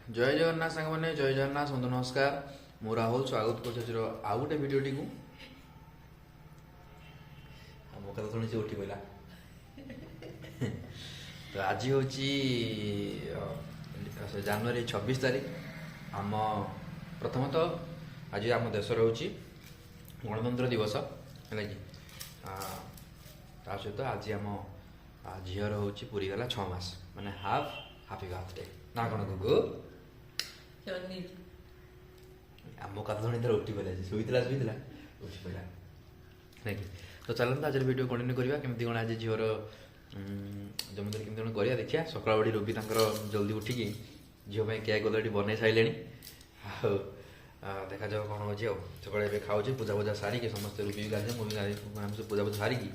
जय जगन्नाथ सांग मैंने जय जगन्नाथ बंधु नमस्कार मु राहुल स्वागत कर आउ गोटे भिडटी को मो कथा शुणी से उठी पड़ा तो आज हूँ जनवरी 26 तारीख आम प्रथमतः आज आम देश हूँ गणतंत्र दिवस है कि ता सहित आज आम झीर हूँ पूरी गला 6 मास माने हापी बर्थडे ना कौन गुगु आम कथा शुणी थोड़ा उठी पड़ा शुईला उठी पड़ा नहीं तो चलता आज वीडियो कंटिन्यू करवा केमती कौन आज झीवर जमीन केमती कौन करवा देखिए सकाल बड़ी रूबी जल्दी उठिकी झील केक अलरेडी बनई सारे देखा जाओ कौन हो सकाल खाऊ पूजा पूजा सारिकी समस्त रूबी भी गाधे मुझे आम सब पूजा पूजा सारिकी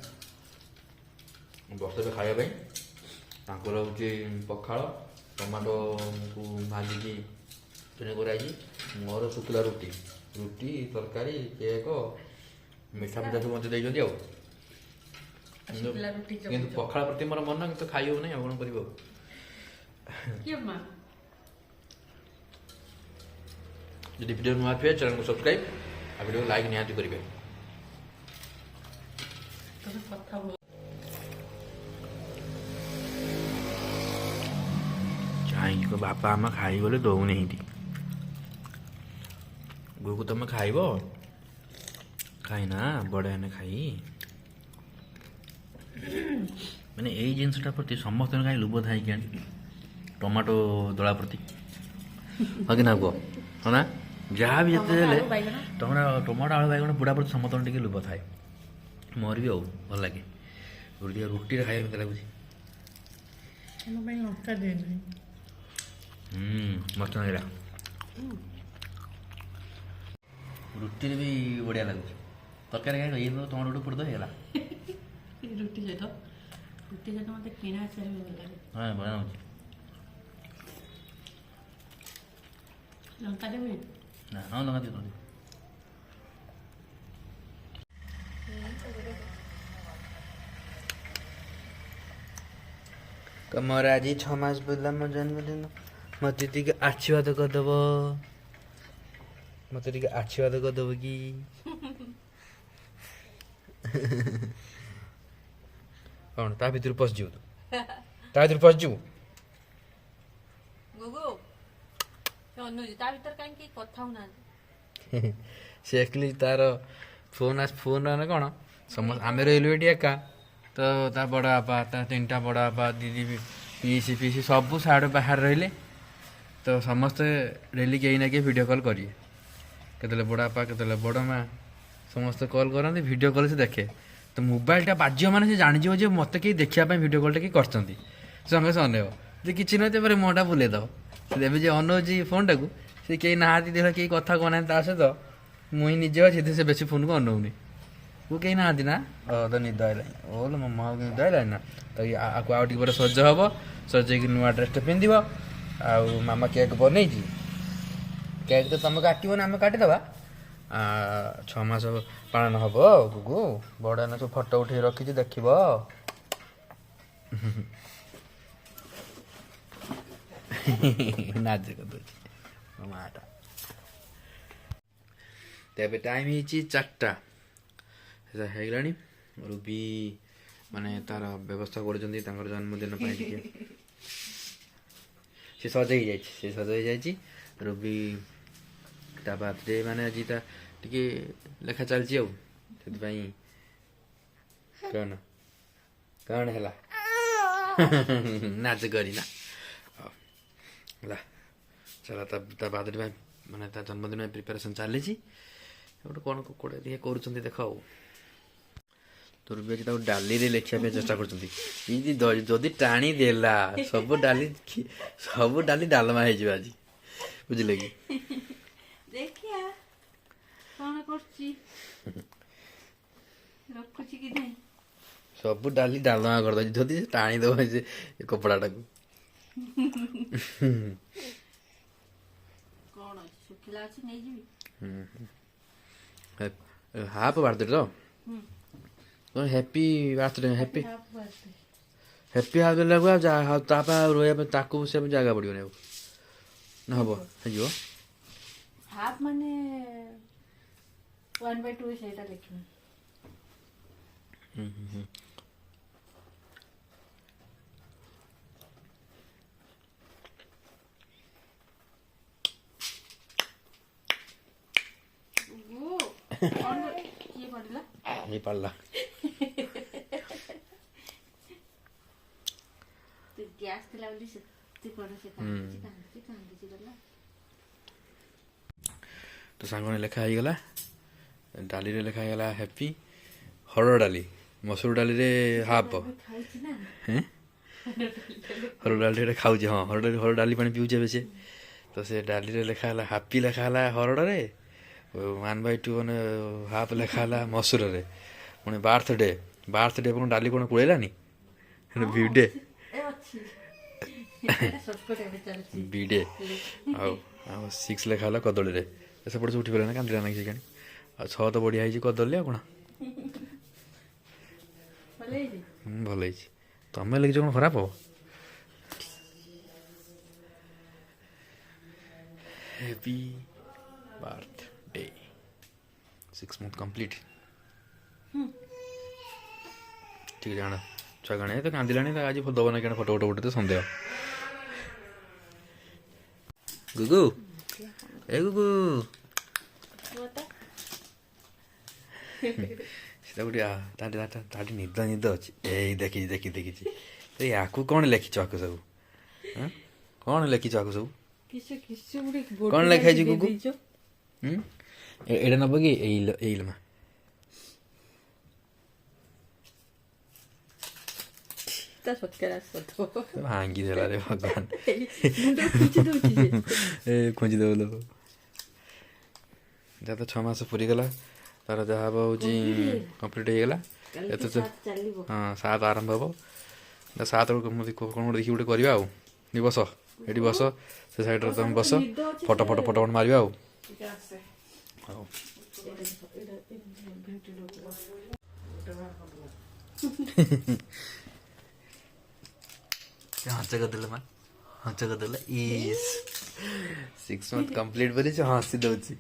बस खावाई हूँ पखाड़ टमाटो को भाजिकी चुनी कराई मोर शुक्ला रुटी रुटी तरकारी केक मिठा मिठा सब मत देखते पखाड़ प्रति मोर मन तो खाई हो ना कौन कर वीडियो नुआ थे चैनल को सब्सक्राइब आ वीडियो लाइक निहाती करेंगे चाहिए बापा आम खाई दौनी गुरु तुम खाइब खाइना बड़े ने खाई मैंने यही जिनसटा प्रति समस्त कहीं लोभ था कि टमाटो दला प्रति हाँ कि ना कह हाँ ना जहाँ भी जिते टमाटो आलू बैगण बुढ़ा प्रति समस्त टे लोभ थाए मोर भी आउ भल लगे रुटी खाई लगुच मस्त लगे रुटी भी बढ़िया लगुच तरकारी खाई ये टमाटो पुट तो होगा रुटी सहित मत किणा हाँ बढ़िया लगे लंका देवी ना हाँ लगा दी तुमर आज 6 मास बोला मो जन्मदिन मत आशीर्वाद करदेव मत आशीर्वाद करदेव कि कौन ता भीतर पशि ता भीतर पशि से एक्चुअली तार फोन ना कौन समस्त आम रही एका तो ता बड़ बापा ता 3टा बड़ बापा दीदी पीसी पीसी सब साढ़े बाहर रहिले तो समस्ते डेली कहीं ना कहीं वीडियो कॉल करिए केतले बड़ बापा केतले बड़ माँ समस्ते कॉल करते वीडियो कॉल से देखे तो मोबाइलटा बाजियो मैंने से जाणीज मत कहीं देखापी वीडियो कॉलटा कि संगे से अनेब जे कि नहीं मुँहटा बुलेदब से अनौजी फोनटा को सी कहीं नहाती देख कहीं कथा कहना ता सहित मुई निजे अच्छे से बेसी फोन को अनौनी वो कहीं ना ना तो निद आईला ओल मो माँ निद आईला ना तो आपको आउ टे सज हम सजेक नुआ ड्रेस पिंध मामा केक बन केक तो तुम काटो ना आम काटिदे 6 मास पालन हम गुगु बड़ा ना सब फटो उठे रखी देख नाच कर माटा तेरे टाइम ही 4टा होगलानी रूबी माने तार व्यवस्था कर जन्मदिन सी सजई जा रूबी ता बर्थडे माने आज टे लेखा चलती कौन कौन है नाच करीना चला ता बर्थडे माने ता जन्मदिन प्रिपेरेसन चली गोटे कौन कौटे देखिए कर देख तो रूबी आज डाली लिखा चेष्टा कर टाणी देला सब डाली डालमा हो आज बुझे कि देखिया कौन सब डाली डालमा कर टाणी दब से कपड़ाटा को कौन सुखिला अछि नै जीवी हाफ बर्थडे तो happy birthday happy happy half लगू रोया ताकू से जगह पड़ो ନା ହବ ହେଇଯିବ ହାଫ୍ ମାନେ 1/2 ସେଇଟା ଲେଖିନି। କିଏ ପଡ଼ିଲା? ହେଇପାରିଲା। ଗ୍ୟାସ୍ ଥିଲା ବୋଲି ସେତେ ପଡ଼ ସେ କାନ୍ଦୁଛି ଗଲା। ତ ସାଙ୍ଗମାନେ ଲେଖା ହେଇଗଲା ଡାଲିରେ ଲେଖା ହେଇଗଲା ହ୍ୟାପି ହରଡ଼ ଡାଲି ମସୁର ଡାଲିରେ ହାଫ୍ ଖାଉଛି ନା ହରଡ଼ ଡାଲିରେ ଖାଉଛି ହଁ ହରଡ଼ ଡାଲି ପାଣି ପିଉଛି ଏବେ ସେ ତ ସେ ଡାଲିରେ ଲେଖା ହେଲା ହାପି ଲେଖା ହେଲା ହରଡ଼ରେ 1/2 ମାନେ ହାଫ୍ ଲେଖା ହେଲା ମସୁରରେ ପୁଣି ବାର୍ଥଡେ ପୁଣି ଡାଲି କ'ଣ କୁଳେଇଲାନି ବିଡେ ବିଡେ ଆଉ 6 ଲେଖା ହେଲା କଦଳୀରେ ସେପଟେ ସବୁ ଉଠି ପାରିଲା ନା କାନ୍ଦିଲା ନାଇଁ ସେ କାଣି ଆଉ 6 ତ ବଢ଼ିଆ ହେଇଛି କଦଳୀ ଆଉ କ'ଣ ଭଲ ହେଇଛି ତମେ ଲେଖିଛ କ'ଣ ଖରାପ ହବ ହ୍ୟାପି ବାର୍ଥଡେ 6 month କମ୍ପ୍ଲିଟ୍ ଠିକ୍ ଜାଣ ଛୁଆ କାଣେ ତ କାନ୍ଦିଲାଣି ତ ଆଜି ଦେବ ନା କାଣ ଫଟୋ ଗୋଟେ ତ ସନ୍ଦେହ ଗୁଗୁ ଏ ଗୁଗୁ ସେଟା ଗୋଟେ ତାଠି ନିଦ ଅଛି ଏଇ ଦେଖିଛି ତ ୟାକୁ କ'ଣ ଲେଖିଛ ଆକୁ ସବୁ କ'ଣ ଲେଖିଛ ଆକୁ ସବୁ କ'ଣ ଲେଖା ହେଇଛି ଗୁଗୁ ଏଇଟା ନବ କି ଏଇ ମା ଭାଙ୍ଗି ଦେଲା ରେ ଭଗବାନ ଖୋଜି ଦେବ ଲୋକ ଯାହା ତ 6 ମାସ ପୁରିଗଲା ତାର ଯାହା ହବ ହେଉଛି କମ୍ପ୍ଲିଟ୍ ହେଇଗଲା ଏତ ହଁ 7 ଆରମ୍ଭ ହବ 7 ବେଳକୁ କ'ଣ ଗୋଟେ ଦେଖି ଗୋଟେ କରିବା ଆଉ ବସ ଏଠି ବସ ସେ ସାଇଡ଼୍ରେ ତମେ ବସ ଫଟୋ ମାରିବା ଆଉ ହଉ ହଞ୍ଚ କରିଦେଲେ ମା ହଞ୍ଚ କରିଦେଲେ ଇସ୍ 6 month କମ୍ପ୍ଲିଟ୍ ବୋଲି ସେ ହସି ଦେଉଛି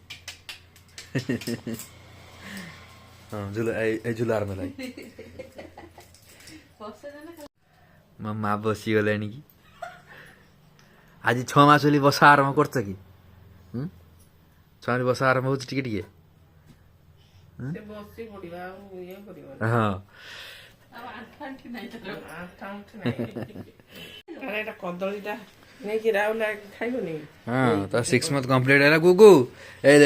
ହଁ ଏଇ ଝୁଲା ଆରମ୍ଭ ହେଲା ମୋ ମା ବସିଗଲାଣି କି ଆଜି 6 ମାସ ବୋଲି ବସା ଆରମ୍ଭ କରୁଛ କି 6 ମାସ ବସା ଆରମ୍ଭ ହେଉଛି ଟିକେ ଟିକେ ହଁ କଦଳୀଟା ନେଇକି ରାହୁଲ ଖାଇବନି ହଁ ତ 6 month କମ୍ପ୍ଲିଟ୍ ହେଲା ଗୁଗୁ ଏଇ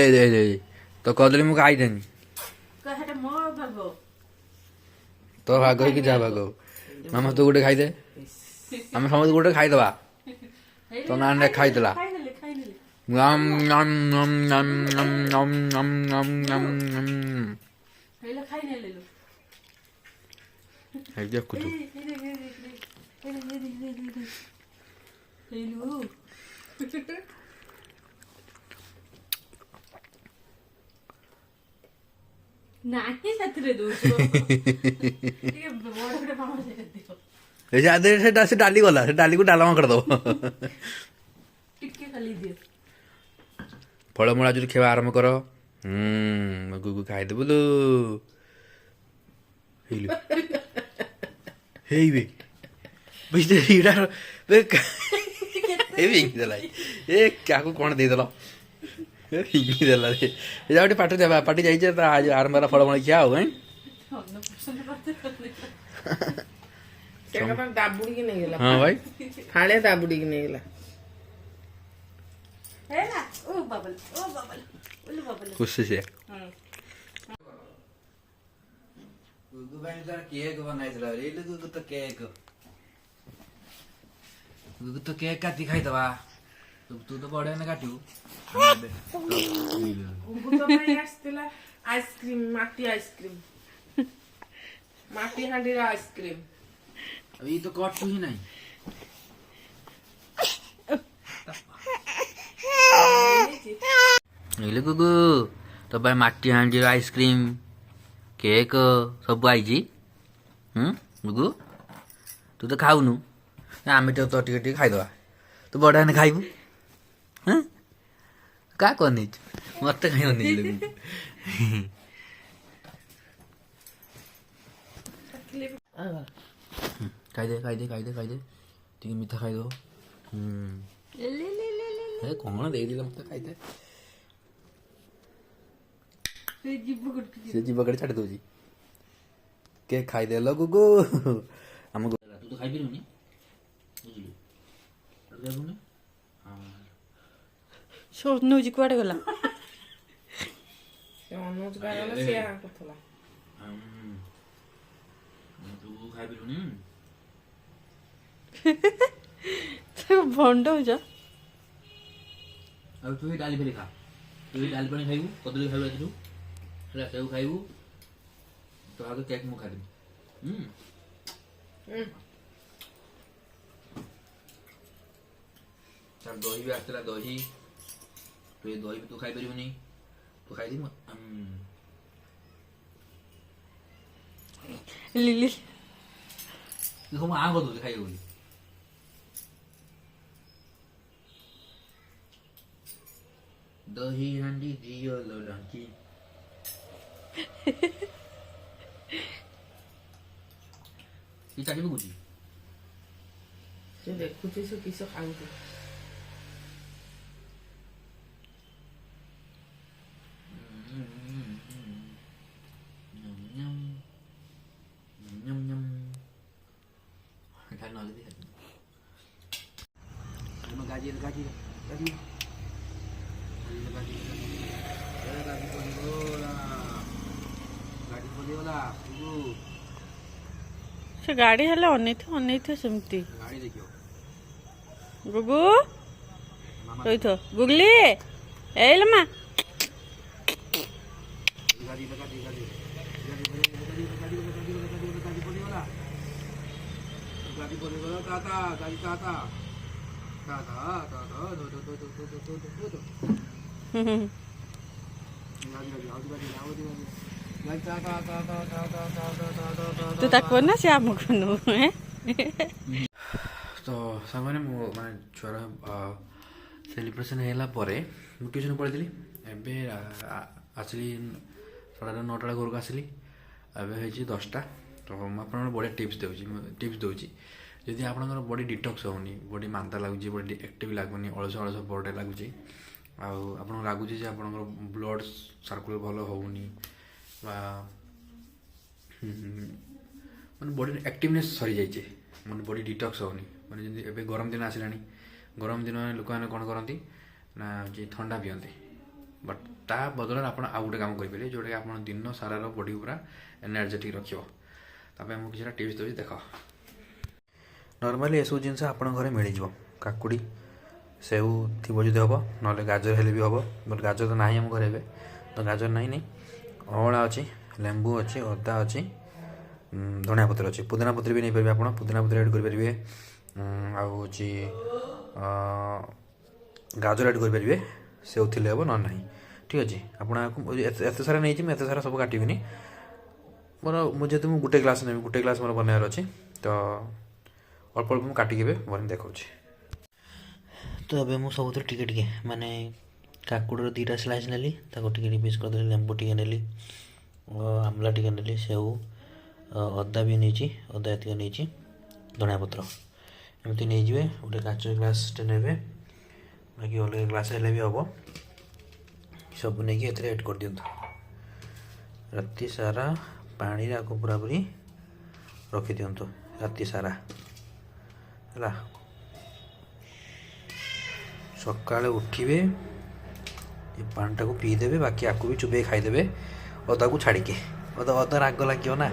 ତ କଦଳୀ ମୁଁ ଖାଇଦେନି ତୋ ଭାଗ ହେଇକି ଯାହା ଭାଗ ମାମା ତୁ ଗୋଟେ ଖାଇଦେ ଆମେ ସମସ୍ତେ ଗୋଟେ ଖାଇଦବା ତୋ ନାନୀ ଖାଇଦେଲା ଦେଖୁଛୁ ନାହିଁ ସେଥିରେ ସେଟା ସେ ଡାଲି ଗଲା ସେ ଡାଲିକୁ ଡାଲମା କରିଦବ ଟିକେ ଖାଲି ଦିଅ ଫଳମୂଳ ଆଜି ଖାଇବା ଆରମ୍ଭ କର ଗୁଗୁ ଖାଇଦେବୁ ଲୋ ହେଇବେ ଦେଲା ଏ କାହାକୁ କ'ଣ ଦେଇଦେଲ ଦେଲା ଏ ଯା ଗୋଟେ ପାଟି ଯାଇଛି ଆଜି ଆରମ୍ଭ ହେଲା ଫଳମୂଳ ଖିଆ ଆଉ ଦାବୁଡ଼ିକି ନେଇଗଲା ହଁ ଭାଇ ଫାଳେ ଦାବୁଡ଼ିକି ନେଇଗଲା ଖୁସି ସେ ଗୁଗୁ ପାଇଁ ତାର କେକ୍ ବନାଇଥିଲା ଗୁଗୁ ତ କେକ୍ କାଟି ଖାଇଦବା ତୁ ତ ବଡ ହେନେ କାଟିବୁ ଆସିଥିଲା ଆଇସ୍କ୍ରିମ ମାଟି ହାଣ୍ଡିର ଆଇସ୍କ୍ରିମ ଏଇ ତ କଟୁ ହିଁ ନାହିଁ ଏଇଲେ ଗୁଗୁ ତୋ ପାଇଁ ମାଟି ହାଣ୍ଡିର ଆଇସ୍କ୍ରିମ କେକ୍ ସବୁ ଆଇଛି ଗୁଗୁ ତୁ ତ ଖାଉନୁ ଆମେ ତ ଟିକେ ଟିକେ ଖାଇଦବା ତୁ ବଡ଼ ହେନେ ଖାଇବୁ ହାଁ କାହାକୁ ଅନେଇଛୁ ମତେ କାହିଁ ଅନେଇଲୁ ଖାଇଦେ ଖାଇଦେ ଖାଇଦେ ଖାଇଦେ ଟିକେ ମିଠା ଖାଇଦେବ କଣ ଦେଇଦେଲେ ମତେ ଖାଇଦେ ସେ ଯିବ କାଟି ଛାଡ଼ି ଦଉଛି କେ ଖାଇଦେଲ ଗୁଗୁ ଆମକୁ ତୁ ତ ଖାଇପାରିବୁନି ବୁଝିଲୁ ଖାଇବୁନି ଶୁଣୁଛି କୁଆଡେ ଗଲା ସେ ଅନୁଜ ଗଲା ସିଏ କରୁଥିଲା ତୁ ଖାଇପାରିବୁନି ଭଣ୍ଡଉଛ ଆଉ ତୁ ଡାଲି ଫେରି ଖା ତୁ ଡାଲି ପାଣି ଖାଇବୁ କଦଳୀ ଖାଇବୁ ରାତିରୁ ହେଲା ସେଉ ଖାଇବୁ ତ ଆଗ କେକ୍ ମୁଁ ଖାଇଦେବି ତାର ଦହି ବି ଆସିଥିଲା ଦହି ତୁ ଏ ଦହି ବି ତୁ ଖାଇପାରିବୁନି ତୁ ଖାଇଦେବି লিলি ତୁ ସବୁ ଆଁ କରିଦେଉଛି ଖାଇବ ବୋଲି ଦହି ହାଣ୍ଡି ଦିଅ ଲଙ୍କି ସେ ଚାଟି ପକଉଛି ସେ ଦେଖୁଛି ସେ କିସ ଖାଉଛି ସେ ଗାଡି ହେଲେ ଅନେଇଥିବ ସେମିତି ଗୁଗୁ ରହିଥ ଗୁଗଲି ଏଇଲ ମା ତୁ ତାକୁ ନା ସେ ଆମକୁ ନୁ ତ ସାଙ୍ଗମାନେ ମୋ ମାନେ ଛୁଆର ସେଲିବ୍ରେସନ୍ ହେଲା ପରେ ମୁଁ ଟ୍ୟୁସନ୍ ପଳେଇଥିଲି ଏବେ ଆସିଲି 9:30 ବେଳେ ଘରକୁ ଆସିଲି ଏବେ ହେଇଛି 10ଟା ତ ମୁଁ ଆପଣଙ୍କର ବଢ଼ିଆ ଟିପ୍ସ ଦେଉଛି ଯଦି ଆପଣଙ୍କର ବଡ଼ି ଡିଟକ୍ସ ହେଉନି ବଡ଼ି ମାନ୍ଦା ଲାଗୁଛି ବଡ଼ି ଆକ୍ଟିଭ୍ ଲାଗୁନି ଅଳସ ବଡ଼ି ଲାଗୁଛି ଆଉ ଆପଣଙ୍କୁ ଲାଗୁଛି ଯେ ଆପଣଙ୍କର ବ୍ଲଡ଼ ସାର୍କୁଲେଟ୍ ଭଲ ହେଉନି ବା ମାନେ ବଡ଼ିର ଆକ୍ଟିଭନେସ୍ ସରିଯାଇଛି ମାନେ ବଡ଼ି ଡିଟକ୍ସ ହେଉନି ମାନେ ଯେମିତି ଏବେ ଗରମ ଦିନ ଆସିଲାଣି ଗରମ ଦିନ ଲୋକମାନେ କ'ଣ କରନ୍ତି ନା ଯେ ଥଣ୍ଡା ପିଅନ୍ତି ବଟ୍ ତା ବଦଳରେ ଆପଣ ଆଉ ଗୋଟେ କାମ କରିପାରିବେ ଯେଉଁଟାକି ଆପଣ ଦିନ ସାରାର ବଡ଼ି ପୁରା ଏନର୍ଜେଟିକ୍ ରଖିବ ତା ପାଇଁ ମୁଁ କିଛିଟା ଟିପ୍ସ ଦେଉଛି ଦେଖ ନର୍ମାଲି ଏସବୁ ଜିନିଷ ଆପଣଙ୍କ ଘରେ ମିଳିଯିବ କାକୁଡ଼ି ସେଉ ଥିବ ଯଦି ହେବ ନହେଲେ ଗାଜର ହେଲେ ବି ହେବ ବଟ୍ ଗାଜର ତ ନାହିଁ ଆମ ଘରେ ଏବେ ତ ଗାଜର ନାହିଁ ଅଁଳା ଅଛି ଲେମ୍ବୁ ଅଛି ଅଦା ଅଛି ଧଣିଆ ପତ୍ର ଅଛି ପୁଦିନା ପତ୍ର ବି ନେଇପାରିବେ ଆପଣ ପୁଦିନା ପତ୍ର ଆଡ଼୍ କରିପାରିବେ ଆଉ ହେଉଛି ଗାଜର ଆଡ଼୍ କରିପାରିବେ ସେଉ ଥିଲେ ହେବ ନହେଲେ ନାହିଁ ଠିକ୍ ଅଛି ଆପଣ ଏତେ ସାରା ନେଇଛି ମୁଁ ଏତେ ସାରା ସବୁ କାଟିବିନି ମୋର ମୁଁ ଯେହେତୁ ମୁଁ ଗୋଟେ ଗ୍ଲାସ୍ ନେବି ଗୋଟେ ଗ୍ଲାସ୍ ମୋର ବନେଇବାର ଅଛି ତ ଅଳ୍ପ ଅଳ୍ପ ମୁଁ କାଟିକି ଏବେ ବନେଇ ଦେଖାଉଛି ତ ଏବେ ମୁଁ ସବୁଥିରେ ଟିକେ ଟିକେ ମାନେ କାକୁଡ଼ିର 2ଟା ସ୍ଲାଇସ୍ ନେଲି ତାକୁ ଟିକେ ଟିକେ ପିସ୍ କରିଦେଲି ଲେମ୍ବୁ ଟିକେ ନେଲି ଆମ୍ଲା ଟିକେ ନେଲି ସେଉ ଅଦା ବି ନେଇଛି ଅଦା ଏତିକି ନେଇଛି ଧଣିଆ ପତ୍ର ଏମିତି ନେଇଯିବେ ଗୋଟେ କାଚ ଗ୍ଲାସ୍ଟେ ନେବେ ବାକି ଅଲଗା ଗ୍ଲାସ୍ ହେଲେ ବି ହେବ ସବୁ ନେଇକି ଏଥିରେ ଆଡ଼୍ କରିଦିଅନ୍ତୁ ରାତି ସାରା ପାଣିରେ ଆକୁ ପୁରାପୁରି ରଖିଦିଅନ୍ତୁ ରାତି ସାରା ହେଲା ସକାଳେ ଉଠିବେ ଏ ପାଣିଟାକୁ ପିଇଦେବେ ବାକି ଆକୁ ବି ଚୁବେଇ ଖାଇଦେବେ ଅଦାକୁ ଛାଡ଼ିକି ଅଦା ରାଗ ଲାଗିବ ନା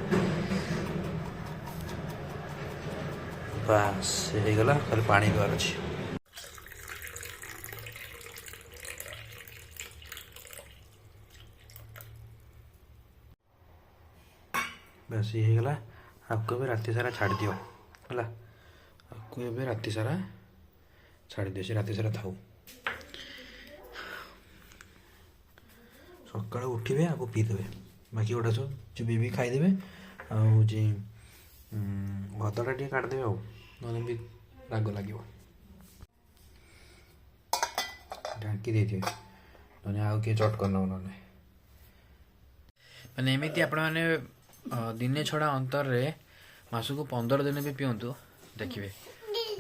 ବାସ୍ ହେଇଗଲା ଖାଲି ପାଣି ପିଇବାର ଅଛି ବାସ୍ ହେଇଗଲା ଆକୁ ଏବେ ରାତି ସାରା ଛାଡ଼ିଦିଅ ହେଲା ଆକୁ ଏବେ ରାତି ସାରା ଛାଡ଼ିଦିଅ ସେ ରାତି ସାରା ଥାଉ ସକାଳୁ ଉଠିବେ ଆକୁ ପିଇଦେବେ ବାକି ଗୋଟେ ସବୁ ଚୁବି ବି ଖାଇଦେବେ ଆଉ ହେଉଛି ଅଦାଟା ଟିକେ କାଟିଦେବେ ଆଉ ନହେଲେ ବି ରାଗ ଲାଗିବ ଢାଙ୍କି ଦେଇଥିବେ ନହେଲେ ଆଉ କିଏ ଚଟ୍ କରିନେବ ନହେଲେ। ମାନେ ଏମିତି ଆପଣମାନେ ଦିନେ ଛଡ଼ା ଅନ୍ତରରେ ମାସକୁ 15 ଦିନ ବି ପିଅନ୍ତୁ, ଦେଖିବେ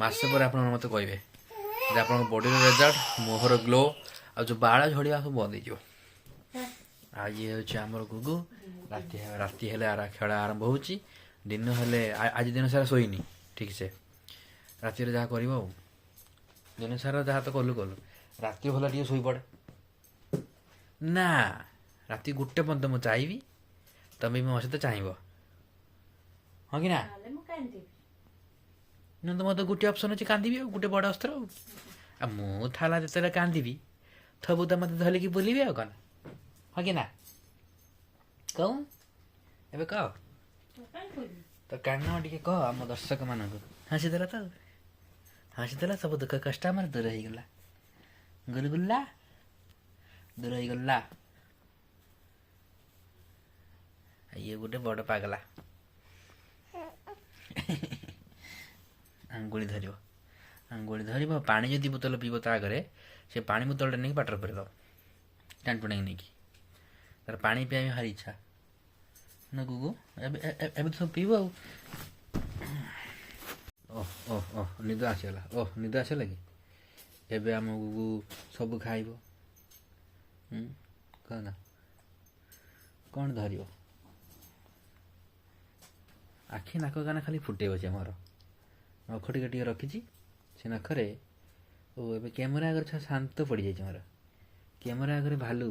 ମାସେ ପରେ ଆପଣ ମୋତେ କହିବେ ଯେ ଆପଣଙ୍କ ବଡ଼ିର ରେଜଲ୍ଟ, ମୁହଁର ଗ୍ଲୋ ଆଉ ଯେଉଁ ବାଳ ଝଡ଼ିବା ସବୁ ବନ୍ଦ ହେଇଯିବ। ଆଉ ଇଏ ହେଉଛି ଆମର ଗୁଗୁ। ରାତି ହେଲେ ଖେଳ ଆରମ୍ଭ ହେଉଛି। ଦିନ ହେଲେ ଆଜି ଦିନ ସାରା ଶୋଇନି ଠିକ୍ସେ, ରାତିରେ ଯାହା କରିବ ଆଉ। ଦିନ ସାରା ଯାହା ତ କଲୁ ରାତି ଭଲ ଟିକେ ଶୋଇପଡ଼େ ନା। ରାତି 1 ପର୍ଯ୍ୟନ୍ତ ମୁଁ ଚାହିଁବି, ତମେ ବି ମୋ ସହିତ ଚାହିଁବ, ହଁ କି ନା? ନହେଲେ ମୁଁ କାନ୍ଦିବି। ନହେଲେ ତ ମୋତେ ଗୋଟିଏ ଅପସନ୍ ଅଛି, କାନ୍ଦିବି ଆଉ ଗୋଟେ ବଡ଼ ଅସ୍ତ୍ର ଆଉ ମୁଁ ଥାଲା ଯେତେବେଳେ କାନ୍ଦିବି ଥବୁ ତ ମୋତେ ଧରିକି ବୁଲିବି ଆଉ କ'ଣ, ହଁ କି ନା? କହ ଏବେ କହ ତ କାରଣ ଟିକେ କହ ଆମ ଦର୍ଶକମାନଙ୍କୁ। ହସିଦେଲା ତ, ହସିଦେଲା, ସବୁ ଦୁଃଖ କଷ୍ଟ ଆମର ଦୂର ହେଇଗଲା। ଗୁଲଗୁଲା ଦୂର ହେଇଗଲା। ଇଏ ଗୋଟେ ବଡ଼ ପାଗଲା। ଆଙ୍ଗୁଳି ଧରିବ, ପାଣି ଯଦି ବୋତଲ ପିଇବ ତା ଆଗରେ ସେ ପାଣି ବୋତଲଟା ନେଇକି ପାଟରେ ପୁରେଇଦେବ, ଟାଣିଟୁଣାକି ନେଇକି। ତାର ପାଣି ପିଇବା ପାଇଁ ଭାରି ଇଚ୍ଛା ନା ଗୁଗୁ। ଏବେ ତ ସବୁ ପିଇବ ଆଉ। ଓହ ନିଦ ଆସିଗଲା। ନିଦ ଆସିଗଲା କି? ଏବେ ଆମ ଗୁଗୁ ସବୁ ଖାଇବ। କ'ଣ ଧରିବ? ଆଖି ନାକ କାନ ଖାଲି ଫୁଟେଇବ ସେ ଆମର। ନଖ ଟିକେ ରଖିଛି ସେ ନଖରେ। ଏବେ କ୍ୟାମେରା ଆଗରେ ଶାନ୍ତ ପଡ଼ିଯାଇଛି ମୋର। କ୍ୟାମେରା ଆଗରେ ଭାଲୁ,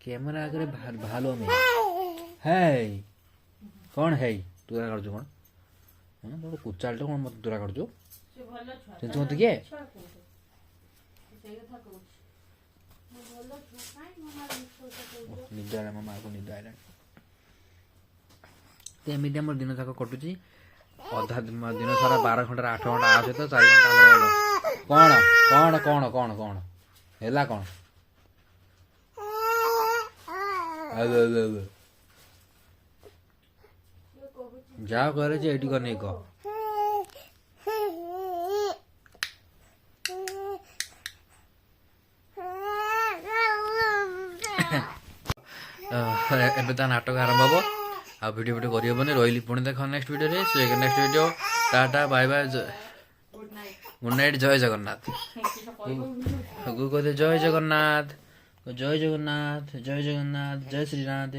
କ୍ୟାମେରା ଆଗରେ ଭାଲୁ ଆମେ। ହେଇ କ'ଣ ହେଇ ତୁରା କାଟୁଛୁ କ'ଣ? ତୋର କୁଚାଲଟା କ'ଣ ମୋତେ ତୁରା କାଟୁଛୁ? ଚିନ୍ତା ମୋତେ କିଏ? ନିଦ ଆଇଲା, ମୋ ମାଆକୁ ନିଦ ଆଇଲାଣି। ତ ଏମିତି ଆମର ଦିନ ଯାକ କଟୁଛି। ଅଧା ଦିନ ସାରା 12 ଘଣ୍ଟାରେ 8 ଘଣ୍ଟା ଆସେ ତ 4 ଘଣ୍ଟା ଆମର କ'ଣ ହେଲା କ'ଣ? ଯାହା କରେ ଯେ ଏଇଠି ନେଇ କହ। ଏବେ ତା ନାଟକ ଆରମ୍ଭ ହବ। ଆଉ ଭିଡ଼ିଓ କରିହେବନି, ରହିଲି। ପୁଣି ଦେଖ ନେକ୍ସଟ ଭିଡ଼ିଓରେ। Next video tata bye bye, good night, ଜୟ ଜଗନ୍ନାଥ। କହୁଛେ ଜୟ ଜଗନ୍ନାଥ, ଜୟ ଜଗନ୍ନାଥ, ଜୟ ଜଗନ୍ନାଥ, ଜୟ ଶ୍ରୀନାଥ।